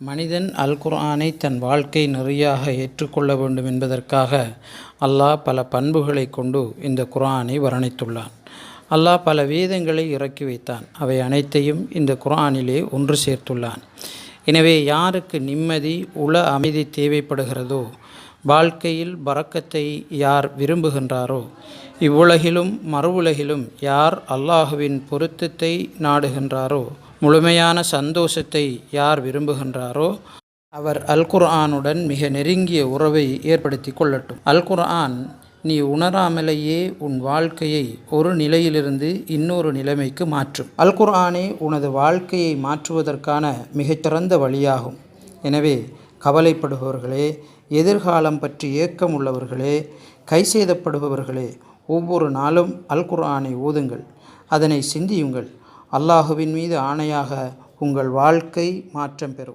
மனிதன் அல் குர்ஆனை தன் வாழ்க்கை நெறியாக ஏற்றுக்கொள்ள வேண்டும் என்பதற்காக அல்லாஹ் பல பண்புகளை கொண்டு இந்த குர்ஆனை வர்ணித்துள்ளான். அல்லாஹ் பல வேதங்களை இறக்கி வைத்தான். அவை அனைத்தையும் இந்த குர்ஆனிலே ஒன்று சேர்த்துள்ளான். எனவே யாருக்கு நிம்மதி, உள அமைதி தேவைப்படுகிறதோ, வாழ்க்கையில் பரக்கத்தை யார் விரும்புகின்றாரோ, இவ்வுலகிலும் மறுவுலகிலும் யார் அல்லாஹுவின் பொருத்தத்தை நாடுகின்றாரோ, முழுமையான சந்தோஷத்தை யார் விரும்புகின்றாரோ, அவர் அல் குர்ஆனுடன் மிக நெருங்கிய உறவை ஏற்படுத்தி கொள்ளட்டும். அல் குர்ஆன் நீ உணராமலேயே உன் வாழ்க்கையை ஒரு நிலையிலிருந்து இன்னொரு நிலைமைக்கு மாற்றும். அல் குர்ஆனே உனது வாழ்க்கையை மாற்றுவதற்கான மிகச்சிறந்த வழியாகும். எனவே கவலைப்படுபவர்களே, எதிர்காலம் பற்றி ஏக்கம் உள்ளவர்களே, கைசேதப்படுபவர்களே, ஒவ்வொரு நாளும் அல் குர்ஆனை ஓதுங்கள், அதனை சிந்தியுங்கள். அல்லாஹுவின் மீது ஆணையாக உங்கள் வாழ்க்கை மாற்றம் பெறும்.